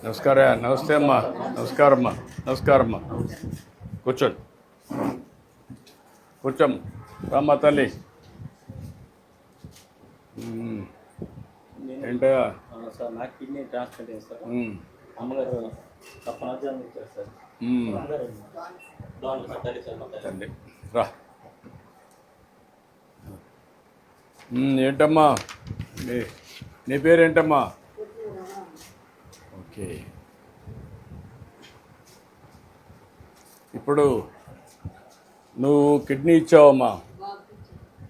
నమస్కారం. నమస్తే అమ్మా. నమస్కారం అమ్మా. నమస్కారం అమ్మా. కూర్చోండి. కూర్చోమ్మ. రామ్మా తల్లి. ఏంటో సార్ నాకు కిడ్నీ ట్రాన్స్ప్లాంట్ అయింది సార్. అమ్మగారు తప్పనర్థం ఇచ్చారు సార్. తల్లి రా. ఏంటమ్మా నీ పేరేంటమ్మా? ఓకే. ఇప్పుడు నువ్వు కిడ్నీ ఇచ్చావమ్మా,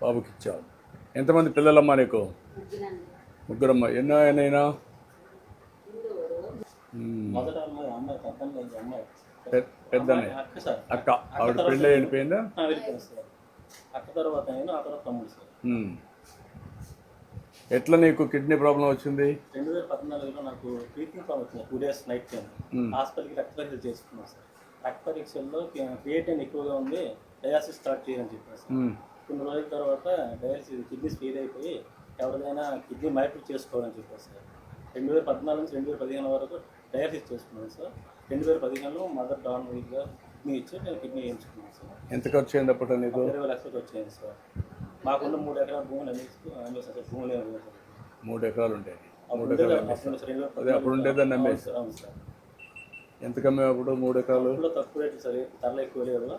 బాబుకి ఇచ్చావు. ఎంతమంది పిల్లలమ్మా నీకు? ముగ్గురమ్మా. ఎన్నో అయినా? పెద్ద అక్క. ఆవిడ పెళ్ళి వెళ్ళిపోయిందా? అక్క తర్వాత ఆ తర్వాత తమ్ముడు సార్. ఎట్లా నీకు కిడ్నీ ప్రాబ్లం వచ్చింది? 2014లో నాకు ట్రీట్మెంట్ ప్రాబ్లం వచ్చింది. 2 days నైట్ టైం హాస్పిటల్కి రక్త పరీక్షలు చేసుకున్నాను సార్. రక్త పరీక్షల్లో క్రియేటిన్ ఎక్కువగా ఉంది, డయాలసిస్ స్టార్ట్ చేయాలని చెప్పారు సార్. కొన్ని రోజుల తర్వాత డయాలసిస్ కిడ్నీస్ ఫెయిల్ అయిపోయి ఎవరిదైనా కిడ్నీ మార్పిడి చేసుకోవాలని చెప్పారు సార్. 2014 నుంచి 2015 వరకు డయాలసిస్ చేసుకున్నాను సార్. 2015లో మదర్ డానర్గా కిడ్నీ ఇచ్చి నేను కిడ్నీ వేయించుకున్నాను సార్. ఎంత ఖర్చు అయింది అప్పుడు నీకు? 20 లక్షలు వచ్చాయి సార్. మాకున్న 3 ఎకరాల భూములు అమ్మేసి సార్. భూములు 3 ఎకరాలు ఉండేది. 3 ఎకరాలు అదే అప్పుడు ఉండేదాన్ని అమ్మేసి. అవును సార్. ఎంత కమ్మే అప్పుడు 3 ఎకరాలు? తక్కువ రేటు సార్, ధరలు ఎక్కువ లేదు.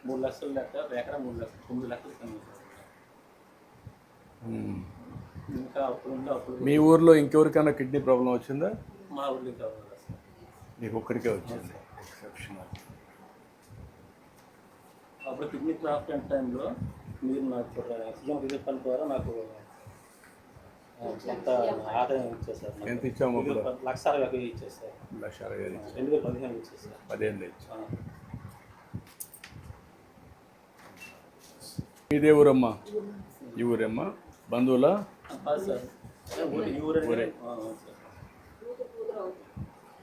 3 లక్షలు లెక్క, ఎకరా 3 లక్షలు, 9 లక్షలు కమ్మి సార్. ఇంకా అప్పుడు మీ ఊర్లో ఇంకెవరికైనా కిడ్నీ ప్రాబ్లం వచ్చిందా? మా ఊర్లో ఇంకా సార్. నీకు ఒక్కడికే వచ్చింది. ఎక్సెప్షనల్. అప్పుడు కిడ్నీ ట్రాన్స్ప్లాంట్ టైంలో మీరు నాకు సీఎం రిలీఫ్ ఫండ్ ద్వారా నాకు కొంత ఆదాయం ఇచ్చేసారు. ఎంత ఇచ్చాము? 1,60,000 ఇచ్చేసారు. 1,60,000. 2015 ఇచ్చేసారు. 10 ఇచ్చారు. ఇదే ఊరమ్మా? ఈ ఊరమ్మా? బంధువులా? ఊరే.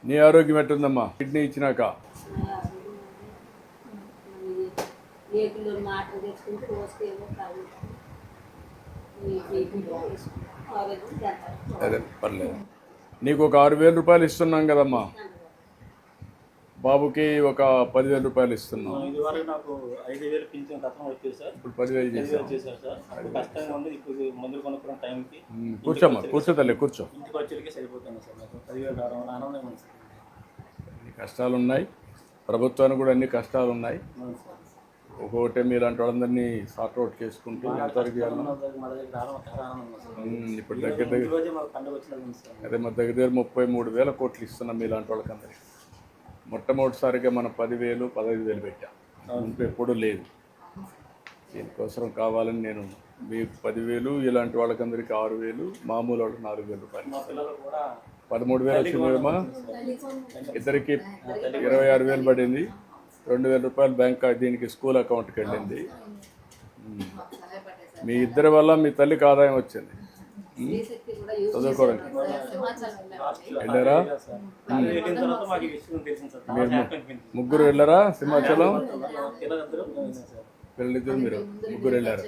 నీ ఆరోగ్యం ఎట్టుందమ్మా కిడ్నీ ఇచ్చినాక? అదే పర్లేదు. నీకు ఒక 6,000 రూపాయలు ఇస్తున్నాం కదమ్మా, బాబుకి ఒక 10,000 రూపాయలు ఇస్తున్నాం. ఇదివరకు నాకు 5,000 పింఛన్ గతం వచ్చేది సార్. ఇప్పుడు 10,000 చేశారు సార్. అప్పుడు కష్టంగా ఉంది. ఇప్పుడు మందులు కొనుక్కున్న టైంకి కూర్చోమ్మా. కూర్చో తల్లి, కూర్చో. ఇంటికి వచ్చేకి సరిపోతుంది సార్. నాకు 10,000 రావడం ఆనందం ఉంది సార్. అన్ని కష్టాలు ఉన్నాయి, ప్రభుత్వానికి కూడా అన్ని కష్టాలు ఉన్నాయి. ఒక్కొక్కటే మీలాంటి వాళ్ళందరినీ సార్ట్అవుట్ చేసుకుంటూ ఇప్పుడు దగ్గర అదే మా దగ్గర 33,000 కోట్లు ఇస్తున్నాం మీలాంటి వాళ్ళకందరికీ. మొట్టమొదటిసారిగా మనం 10,000, 15,000 పెట్టాం. ముందు ఎప్పుడూ లేదు. దీనికోసం కావాలని నేను మీకు 10,000, ఇలాంటి వాళ్ళకందరికీ 6,000, మామూలు వాళ్ళకి 4,000 రూపాయలు. 13,000 వచ్చిందమ్మా. ఇద్దరికి 26,000 పడింది. 2,000 రూపాయలు బ్యాంక్ దీనికి స్కూల్ అకౌంట్కి వెళ్ళింది. మీ ఇద్దరి వల్ల మీ తల్లికి ఆదాయం వచ్చింది. చదువుకోవడానికి వెళ్ళారా? మీరు ముగ్గురు వెళ్ళారా సింహాచలం? పిల్లలిద్దరు మీరు ముగ్గురు వెళ్ళారు.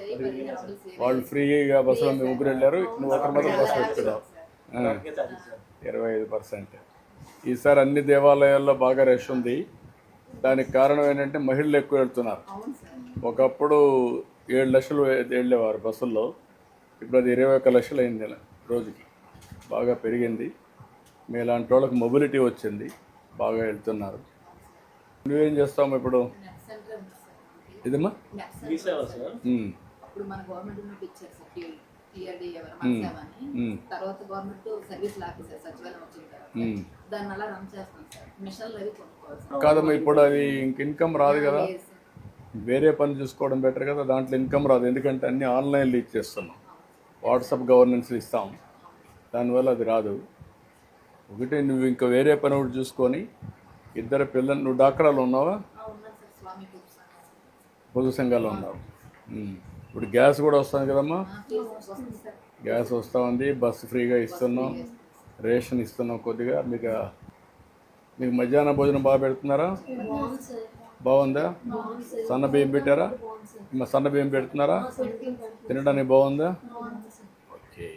వాళ్ళు ఫ్రీగా బస్సులో మీ ముగ్గురు వెళ్ళారు. నువ్వు ఒకరి మాత్రం బస్సు పెట్టుకున్నావు. 25%. ఈసారి అన్ని దేవాలయాల్లో బాగా రష్ ఉంది. దానికి కారణం ఏంటంటే మహిళలు ఎక్కువ వెళ్తున్నారు. ఒకప్పుడు 7 లక్షలు వెళ్ళేవారు బస్సుల్లో, ఇప్పుడు అది 21 లక్షలు అయింది రోజుకి. బాగా పెరిగింది. మీలాంటి వాళ్ళకి మొబిలిటీ వచ్చింది, బాగా వెళ్తున్నారు. నువ్వేం చేస్తావు ఇప్పుడు? ఇదమ్మా కాదమ్మా, ఇప్పుడు అది ఇంక ఇన్కమ్ రాదు కదా. వేరే పని చూసుకోవడం బెటర్ కదా. దాంట్లో ఇన్కమ్ రాదు, ఎందుకంటే అన్నీ ఆన్లైన్లో ఇచ్చేస్తున్నాం, వాట్సాప్ గవర్నెన్స్లు ఇస్తాం. దానివల్ల అది రాదు. ఒకటి నువ్వు ఇంకా వేరే పని ఒకటి చూసుకొని ఇద్దరు పిల్లలు. నువ్వు డాక్రాలు ఉన్నావా? పొదుపు సంఘాలు ఉన్నావు. ఇప్పుడు గ్యాస్ కూడా వస్తుంది కదమ్మా. గ్యాస్ వస్తూ ఉంది, బస్సు ఫ్రీగా ఇస్తున్నాం, రేషన్ ఇస్తున్నాం కొద్దిగా. మీకు మధ్యాహ్న భోజనం బాగా పెడుతున్నారా? బాగుందా? సన్న బియ్యం పెట్టారా? సన్న బియ్యం పెడుతున్నారా? తినడానికి బాగుందా? ఓకే.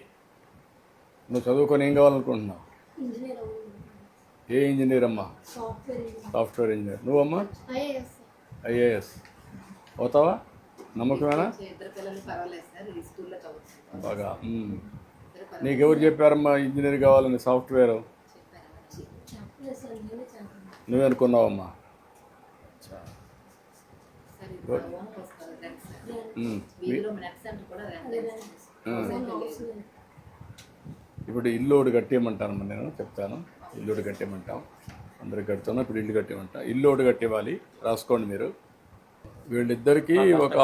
నువ్వు చదువుకొని ఏం కావాలనుకుంటున్నావు? ఇంజనీర్ ఏ ఇంజనీర్ అమ్మా? Software engineer software engineer. నువ్వమ్మా? ఐఏఎస్ ఐఏఎస్ అవుతావా? నమ్మకమేనా? ఇద్దరు పిల్లలు పర్వాలేదు సార్, ఈ స్కూల్లో చదువుతున్నారు. బాగా నీకెవరు చెప్పారమ్మా ఇంజనీర్ కావాలని? సాఫ్ట్వేర్ చెప్పలేదు సార్, నేనే చెప్పాను. నువ్వే అనుకున్నావమ్మా? సార్ ఇప్పుడు ఓన్కి వస్తారు రెంట్ సార్. వీధిలో నెట్ సెంటర్ కూడా రెంట్ అవసరం ఇప్పుడు ఇల్లు ఒకటి కట్టేయమంటానమ్మా, నేను చెప్తాను. ఇల్లు ఒకటి కట్టేయమంటాం, అందరికి కడుతున్నాం. ఇప్పుడు ఇల్లు కట్టేయమంటాం. ఇల్లు ఒకటి కట్టేవాలి, రాసుకోండి మీరు. వీళ్ళిద్దరికీ ఒక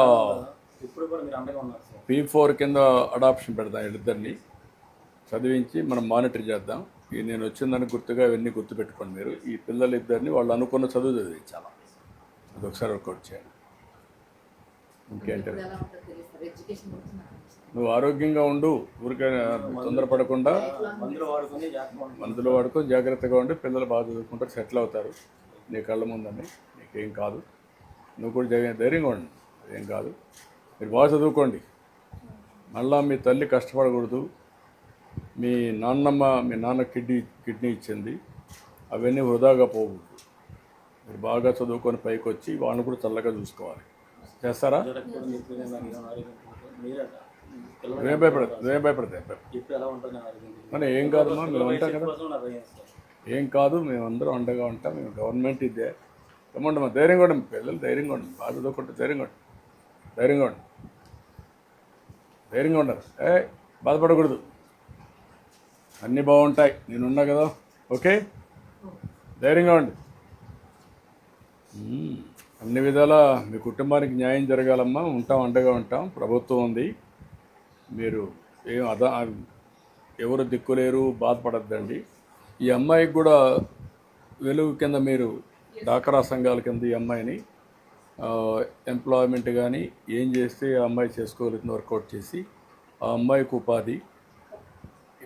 ఇప్పుడు కూడా మీరు అండగా ఉన్నారు సార్. P4 కింద అడాప్షన్ పెడతాం. వీళ్ళిద్దరిని చదివించి మనం మానిటర్ చేద్దాం. ఈ నేను వచ్చిందని గుర్తుగా ఇవన్నీ గుర్తుపెట్టుకోండి మీరు. ఈ పిల్లలిద్దరిని వాళ్ళు అనుకున్న చదువు చదివించాలి. అది ఒకసారి వర్కౌట్ చేయండి. ఇంకేంటి? ఎలా ఉంటుందో తెలియదు సార్, ఎడ్యుకేషన్ గురించి నాకు తెలుసు. నువ్వు ఆరోగ్యంగా ఉండు, ఊరికే తొందరపడకుండా మందులు వాడుకొని జాగ్రత్తగా ఉండండి. మందులు వాడుకొని జాగ్రత్తగా ఉండి పిల్లలు బాగా చదువుకుంటారు, సెటిల్ అవుతారు. నీ కళ్ళ ముందని నీకేం కాదు. నువ్వు కూడా ధైర్యంగా ఉండు, ఏం కాదు. మీరు బాగా చదువుకోండి. మళ్ళా మీ తల్లి కష్టపడకూడదు. మీ నాన్న కిడ్నీ ఇచ్చింది, అవన్నీ వృధాగా పోకూడదు. మీరు బాగా చదువుకొని పైకి వచ్చి వాళ్ళని కూడా చల్లగా చూసుకోవాలి. చేస్తారా? రక్తం మీకు నాకు ఏమైనా ఆరోగ్యం ఉంటుంది. మీరే పిల్లలు నువ్వేం భయపడతాయి ఇప్పుడు ఎలా ఉంటుంది నా ఆరోగ్యం? మన ఏం కాదమ్మా, మేము ఉంటాం కదా. కోసం నాకు భయం సార్. ఏం కాదు, మేమందరం అండగా ఉంటాం. మేము గవర్నమెంట్ ఇదే. ఏమంటే మా ధైర్యంగా ఉండండి, పిల్లలు ధైర్యంగా ఉండండి. బాగా చదువుకుంటే ధైర్యంగా ఉండండి, ధైర్యంగా ఉండరు. బాధపడకూడదు, అన్నీ బాగుంటాయి. నేనున్నా కదా, ఓకే? ధైర్యంగా ఉండి అన్ని విధాలా మీ కుటుంబానికి న్యాయం జరగాలమ్మా. ఉంటాం, అండగా ఉంటాం. ప్రభుత్వం ఉంది, మీరు ఏం ఎవరు దిక్కులేరు, బాధపడద్దండి. ఈ అమ్మాయికి కూడా వెలుగు కింద మీరు డాక్రా సంఘాల కింద ఈ అమ్మాయిని ఎంప్లాయ్మెంట్ కానీ ఏం చేస్తే ఆ అమ్మాయి చేసుకోగలుగుతుంది వర్కౌట్ చేసి, ఆ అమ్మాయికి ఉపాధి,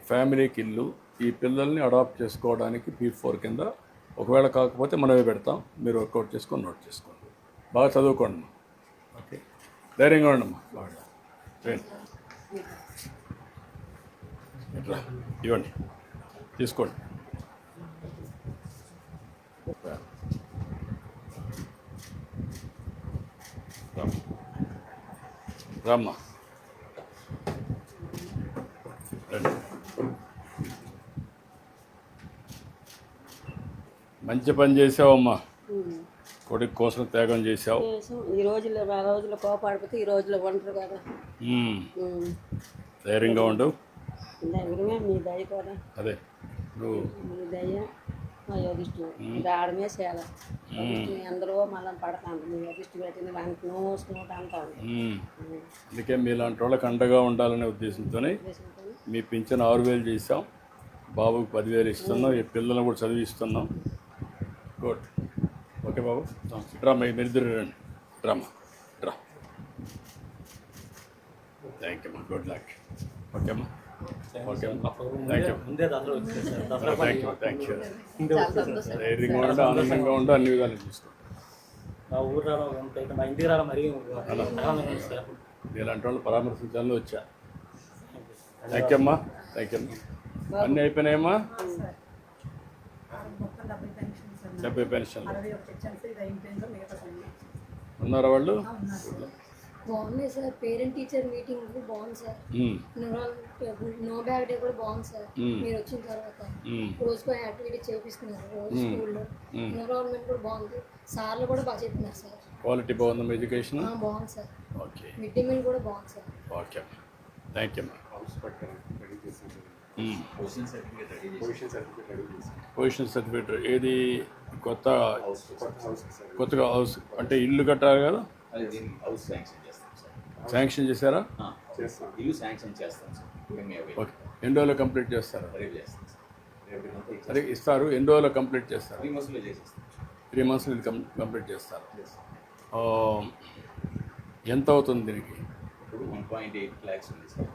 ఫ్యామిలీకి ఇల్లు, ఈ పిల్లల్ని అడాప్ట్ చేసుకోవడానికి P4 కింద ఒకవేళ కాకపోతే మనమే పెడతాం. మీరు వర్కౌట్ చేసుకొని నోట్ చేసుకోండి. బాగా చదువుకోండి అమ్మా, ఓకే? ధైర్యంగా ఉండమ్మా. బాగా ఇట్లా ఇవ్వండి, తీసుకోండి. రామ్మా, రండి. మంచి పని చేసావమ్మా, కొడుకు కోసం త్యాగం చేసావు. ఈ రోజుల్లో ఆ రోజుల్లో కోపాడిపోతే ఈ రోజుల్లో ఒంటరి కదా. ధైర్యంగా ఉండు. దగ్గరగా మీ దయ కూడా, అదే నువ్వు మీ దయ మా యోగిష్టు ఆడమే చేయాలి. అందరూ మళ్ళీ పడతాను, మీ యోగిష్టు పెట్టింది వానికి నోట్ అంటాను. అందుకే మీలాంటి వాళ్ళకి అండగా ఉండాలనే ఉద్దేశంతోనే మీ పింఛన్ 6,000 చేసాం, బాబుకి 10,000 ఇస్తున్నాం, ఈ పిల్లల్ని కూడా చదివిస్తున్నాం. గుడ్, ఓకే బాబు. డ్రామా మీరిద్దరు రండి, డ్రామా డ్రా. థ్యాంక్ యూ అమ్మా, గుడ్ లక్. ఓకే అమ్మా, ఓకే అమ్మా, థ్యాంక్ యూ, ముందే దసరా వచ్చింది సార్. Dasara thank you. చాలా సంతోషం. ధైర్యంగా ఉండి ఆనందంగా ఉండి అన్ని విధాలు చూసుకో. మా ఊరు రావడం ఎంత అయితే మా ఇంటికి రావడం మరీ ఆనందంగా ఉంది సార్. ఇలాంటి వాళ్ళు పరామర్శించాలని వచ్చా. థ్యాంక్ యూ అమ్మా, థ్యాంక్ యూ అమ్మా. అన్నీ అయిపోయినాయమ్మా? 70 పెన్షన్లు ఉన్నారా వాళ్ళు? బాగుంది సార్. పేరెంట్ టీచర్ మీటింగ్ బాగుంది సార్. నో బ్యాగ్ డే కూడా బాగుంది సార్. మీరు వచ్చిన తర్వాత రోజుకో యాక్టివిటీ చేపిస్తున్నారు రోజు స్కూల్లో. ఎన్విరాన్మెంట్ కూడా బాగుంది. సార్లు కూడా బాగా చెప్తున్నారు సార్. క్వాలిటీ బాగుందమ్మా ఎడ్యుకేషన్? బాగుంది sir. Okay, mid day meal కూడా బాగుంది సార్. ఓకే అమ్మా, థ్యాంక్ యూ అమ్మా. పొజిషన్ సర్టిఫికేట్ ఏది? కొత్తగా హౌస్ అంటే ఇల్లు కట్టాలి కదా? శాంక్షన్ చేశారా? ఇల్లు శాంక్షన్ చేస్తాం సార్. ఓకే, ఎన్ని రోజులు కంప్లీట్ చేస్తారా? అదే ఇస్తారు, ఎన్ని రోజులు కంప్లీట్ చేస్తారు? 3 monthsలో చేసేస్తాం. 3 months కంప్లీట్ చేస్తారు. ఎంత అవుతుంది దీనికి? ఇప్పుడు 1.8 lakhs ఉంది సార్.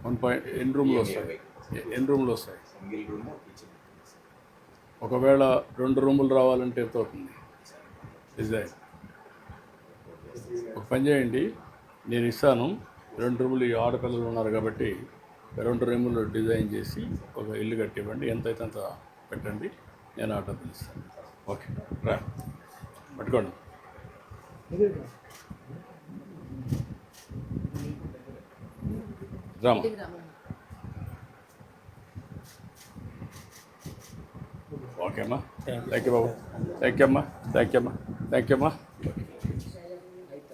1 ఎన్ని రూమ్లు వస్తాయి? ఎన్ని రూమ్లు వస్తాయి? Single room kitchen. ఒకవేళ 2 రూములు రావాలంటే ఎంత అవుతుంది డిజైన్? ఒక పని చేయండి, నేను ఇస్తాను 2 రూములు. ఈ ఆడపిల్లలు ఉన్నారు కాబట్టి 2 రూములు డిజైన్ చేసి ఒక ఇల్లు కట్టివ్వండి, ఎంత అయితే అంత పెట్టండి, నేను ఆర్డర్ పిలుస్తాను. ఓకే రా పట్టుకోండి. రామా ఇంటికి రమ్మను. ఓకే అమ్మా, thank you Babu, thank you అమ్మా, థ్యాంక్ యూ అమ్మా, థ్యాంక్ యూ అమ్మా.